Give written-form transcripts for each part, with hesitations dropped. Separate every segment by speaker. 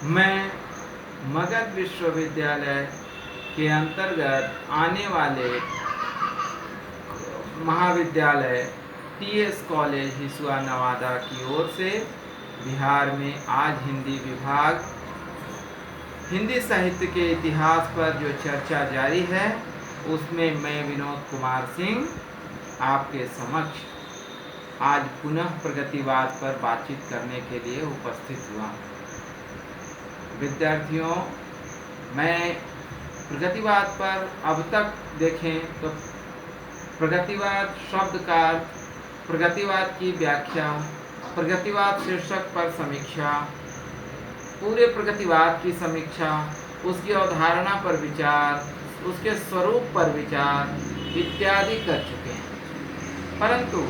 Speaker 1: मैं मगध विश्वविद्यालय के अंतर्गत आने वाले महाविद्यालय टीएस कॉलेज हिसुआ नवादा की ओर से बिहार में आज हिंदी विभाग हिंदी साहित्य के इतिहास पर जो चर्चा जारी है उसमें मैं विनोद कुमार सिंह आपके समक्ष आज पुनः प्रगतिवाद पर बातचीत करने के लिए उपस्थित हुआ हूँ। विद्यार्थियों, मैं प्रगतिवाद पर अब तक देखें तो प्रगतिवाद शब्द का अर्थ, प्रगतिवाद की व्याख्या, प्रगतिवाद शीर्षक पर समीक्षा, पूरे प्रगतिवाद की समीक्षा, उसकी अवधारणा पर विचार, उसके स्वरूप पर विचार इत्यादि कर चुके हैं, परंतु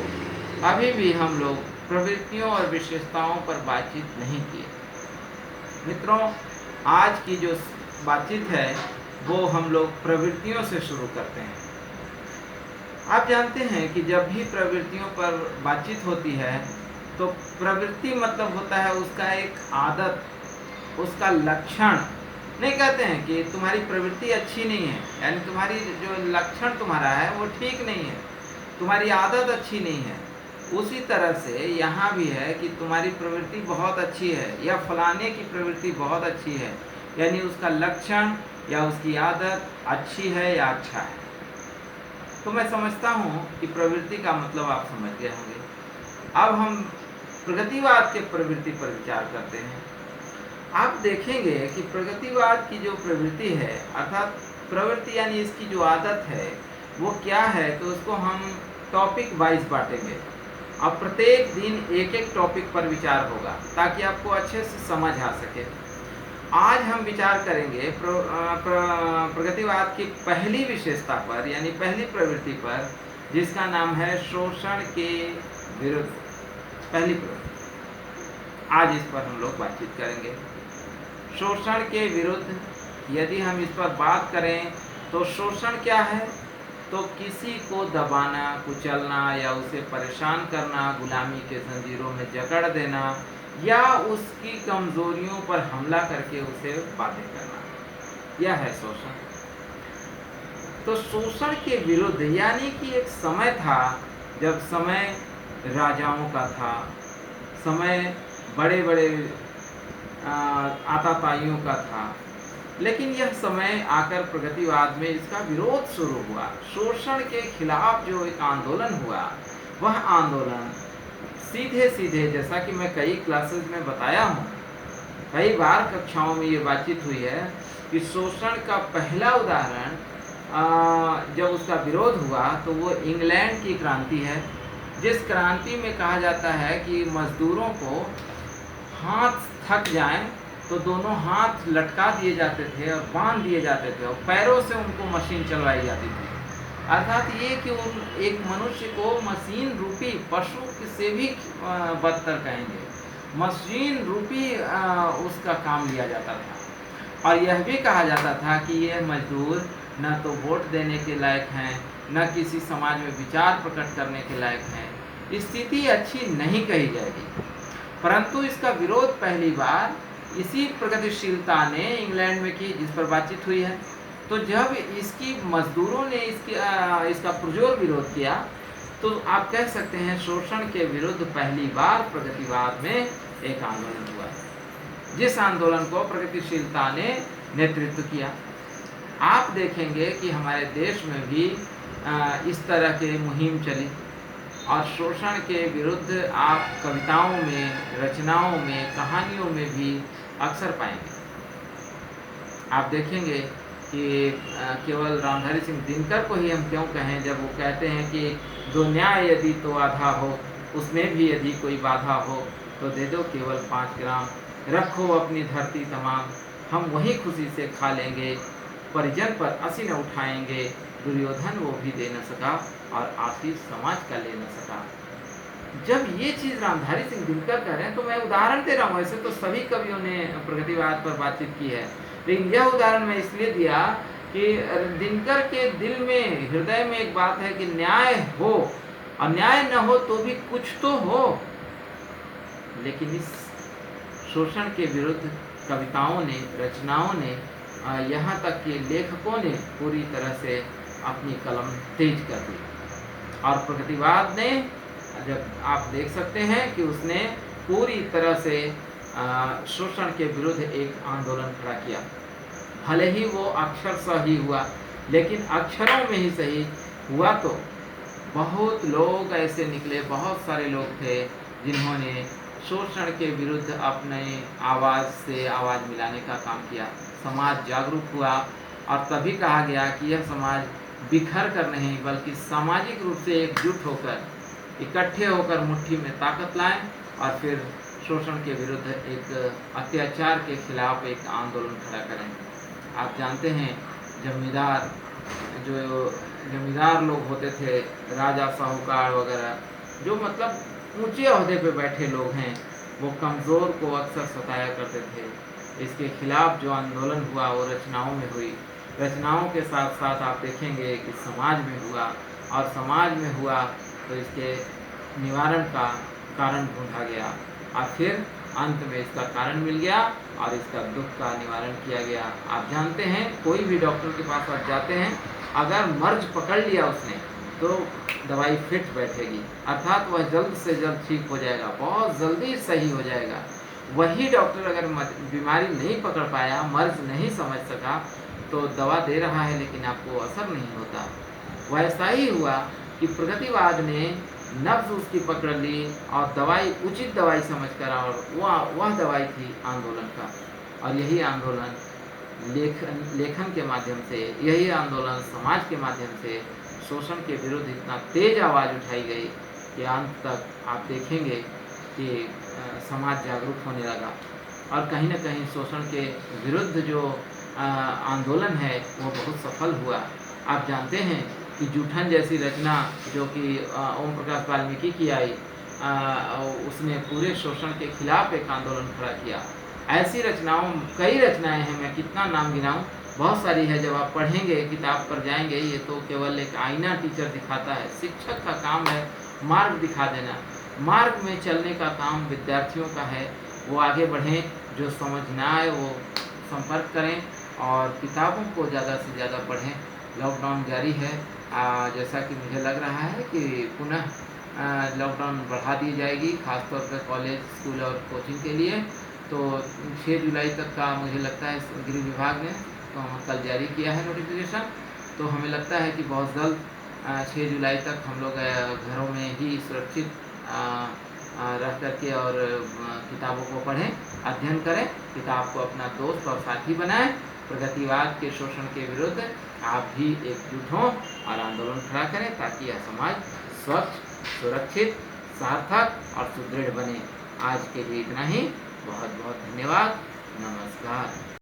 Speaker 1: अभी भी हम लोग प्रवृत्तियों और विशेषताओं पर बातचीत नहीं किए। मित्रों, आज की जो बातचीत है वो हम लोग प्रवृत्तियों से शुरू करते हैं। आप जानते हैं कि जब भी प्रवृत्तियों पर बातचीत होती है तो प्रवृत्ति मतलब होता है उसका एक आदत, उसका लक्षण। नहीं कहते हैं कि तुम्हारी प्रवृत्ति अच्छी नहीं है, यानी तुम्हारी जो लक्षण तुम्हारा है वो ठीक नहीं है, तुम्हारी आदत अच्छी नहीं है। उसी तरह से यहाँ भी है कि तुम्हारी प्रवृत्ति बहुत अच्छी है या फलाने की प्रवृत्ति बहुत अच्छी है, यानी उसका लक्षण या उसकी आदत अच्छी है या अच्छा है। तो मैं समझता हूँ कि प्रवृत्ति का मतलब आप समझ गए होंगे। अब हम प्रगतिवाद के प्रवृत्ति पर विचार करते हैं। आप देखेंगे कि प्रगतिवाद की जो प्रवृत्ति है, अर्थात प्रवृत्ति यानी इसकी जो आदत है वो क्या है, तो उसको हम टॉपिक वाइज बांटेंगे। अब प्रत्येक दिन एक एक टॉपिक पर विचार होगा ताकि आपको अच्छे से समझ आ सके। आज हम विचार करेंगे प्रगतिवाद की पहली विशेषता पर, यानी पहली प्रवृत्ति पर, जिसका नाम है शोषण के विरुद्ध। पहली प्रवृत्ति आज इस पर हम लोग बातचीत करेंगे। शोषण के विरुद्ध यदि हम इस पर बात करें तो शोषण क्या है, तो किसी को दबाना, कुचलना या उसे परेशान करना, गुलामी के जंजीरों में जकड़ देना या उसकी कमजोरियों पर हमला करके उसे बाध्य करना, यह है शोषण। तो शोषण के विरुद्ध यानी कि एक समय था जब समय राजाओं का था, समय बड़े बड़े आताताइयों का था, लेकिन यह समय आकर प्रगतिवाद में इसका विरोध शुरू हुआ। शोषण के खिलाफ जो एक आंदोलन हुआ, वह आंदोलन सीधे सीधे, जैसा कि मैं कई क्लासेस में बताया हूँ, कई बार कक्षाओं में ये बातचीत हुई है कि शोषण का पहला उदाहरण जब उसका विरोध हुआ तो वो इंग्लैंड की क्रांति है, जिस क्रांति में कहा जाता है कि मजदूरों को हाथ थक जाएं तो दोनों हाथ लटका दिए जाते थे और बांध दिए जाते थे और पैरों से उनको मशीन चलवाई जाती थी। अर्थात ये कि उन एक मनुष्य को मशीन रूपी, पशु से भी बदतर कहेंगे, मशीन रूपी उसका काम लिया जाता था। और यह भी कहा जाता था कि ये मजदूर न तो वोट देने के लायक हैं, न किसी समाज में विचार प्रकट करने के लायक हैं। स्थिति अच्छी नहीं कही जाएगी, परंतु इसका विरोध पहली बार इसी प्रगतिशीलता ने इंग्लैंड में की, जिस पर बातचीत हुई है। तो जब इसकी मजदूरों ने इसका पुरजोर विरोध किया तो आप कह सकते हैं शोषण के विरुद्ध पहली बार प्रगतिवाद में एक आंदोलन हुआ, जिस आंदोलन को प्रगतिशीलता ने नेतृत्व किया। आप देखेंगे कि हमारे देश में भी इस तरह के मुहिम चली और शोषण के विरुद्ध आप कविताओं में, रचनाओं में, कहानियों में भी अक्सर पाएंगे। आप देखेंगे कि केवल रामधारी सिंह दिनकर को ही हम क्यों कहें, जब वो कहते हैं कि जो न्याय यदि तो आधा हो, उसमें भी यदि कोई बाधा हो तो दे दो केवल 5 ग्राम, रखो अपनी धरती तमाम, हम वही खुशी से खा लेंगे, परिजन पर असी न उठाएंगे, दुर्योधन वो भी दे न सका और आशीष समाज का ले न सका। जब ये चीज़ रामधारी सिंह दिनकर कह रहे हैं तो मैं उदाहरण दे रहा हूँ, ऐसे तो सभी कवियों ने प्रगतिवाद पर बातचीत की है, लेकिन यह उदाहरण मैं इसलिए दिया कि दिनकर के दिल में, हृदय में एक बात है कि न्याय हो, और न्याय न हो तो भी कुछ तो हो। लेकिन इस शोषण के विरुद्ध कविताओं ने, रचनाओं ने, यहाँ तक कि लेखकों ने पूरी तरह से अपनी कलम तेज कर दी। और प्रगतिवाद ने, जब आप देख सकते हैं कि उसने पूरी तरह से शोषण के विरुद्ध एक आंदोलन खड़ा किया। भले ही वो अक्षरशः ही हुआ, लेकिन अक्षरों में ही सही हुआ। तो बहुत लोग ऐसे निकले, बहुत सारे लोग थे जिन्होंने शोषण के विरुद्ध अपने आवाज़ से आवाज़ मिलाने का काम किया। समाज जागरूक हुआ और तभी कहा गया कि यह समाज बिखर कर नहीं, बल्कि सामाजिक रूप से एकजुट होकर, इकट्ठे होकर मुट्ठी में ताकत लाएं और फिर शोषण के विरुद्ध, एक अत्याचार के खिलाफ एक आंदोलन खड़ा करें। आप जानते हैं जमींदार लोग होते थे, राजा साहूकार वगैरह, जो मतलब ऊंचे ओहदे पे बैठे लोग हैं, वो कमज़ोर को अक्सर सताया करते थे। इसके खिलाफ जो आंदोलन हुआ वो रचनाओं में हुई। रचनाओं के साथ साथ आप देखेंगे कि समाज में हुआ, और समाज में हुआ तो इसके निवारण का कारण ढूंढा गया और फिर अंत में इसका कारण मिल गया और इसका दुख का निवारण किया गया। आप जानते हैं, कोई भी डॉक्टर के पास आप जाते हैं, अगर मर्ज पकड़ लिया उसने तो दवाई फिट बैठेगी, अर्थात वह जल्द से जल्द ठीक हो जाएगा, बहुत जल्दी सही हो जाएगा। वही डॉक्टर अगर बीमारी नहीं पकड़ पाया, मर्ज नहीं समझ सका, तो दवा दे रहा है लेकिन आपको असर नहीं होता। वैसा ही हुआ कि प्रगतिवाद ने नब्ज उसकी पकड़ ली और दवाई, उचित दवाई समझकर, और वह दवाई थी आंदोलन का। और यही आंदोलन लेखन के माध्यम से, यही आंदोलन समाज के माध्यम से शोषण के विरुद्ध इतना तेज आवाज़ उठाई गई कि अंत तक आप देखेंगे कि समाज जागरूक होने लगा और कहीं न कहीं शोषण के विरुद्ध जो आंदोलन है वो बहुत सफल हुआ। आप जानते हैं कि जूठन जैसी रचना, जो कि ओम प्रकाश वाल्मीकि की आई, उसने पूरे शोषण के खिलाफ एक आंदोलन खड़ा किया। ऐसी रचनाओं, कई रचनाएं हैं, मैं कितना नाम गिनाऊं, बहुत सारी है। जब आप पढ़ेंगे, किताब पर जाएंगे, ये तो केवल एक आईना टीचर दिखाता है। शिक्षक का काम है मार्ग दिखा देना। मार्ग में चलने का काम विद्यार्थियों का है। वो आगे बढ़ें, जो समझ ना आए वो संपर्क करें और किताबों को ज़्यादा से ज़्यादा पढ़ें। लॉकडाउन जारी है, जैसा कि मुझे लग रहा है कि पुनः लॉकडाउन बढ़ा दी जाएगी, खासतौर पर कॉलेज, स्कूल और कोचिंग के लिए। तो 6 जुलाई तक का मुझे लगता है गृह विभाग ने कल जारी किया है नोटिफिकेशन। तो हमें लगता है कि बहुत जल्द 6 जुलाई तक हम लोग घरों में ही सुरक्षित रह करके और किताबों को पढ़ें, अध्ययन करें, किताब को अपना दोस्त और साथी बनाएं। प्रगतिवाद के शोषण के विरुद्ध आप भी एकजुट हों और आंदोलन खड़ा करें, ताकि यह समाज स्वच्छ, सुरक्षित, सार्थक और सुदृढ़ बने। आज के लिए इतना ही। बहुत बहुत धन्यवाद। नमस्कार।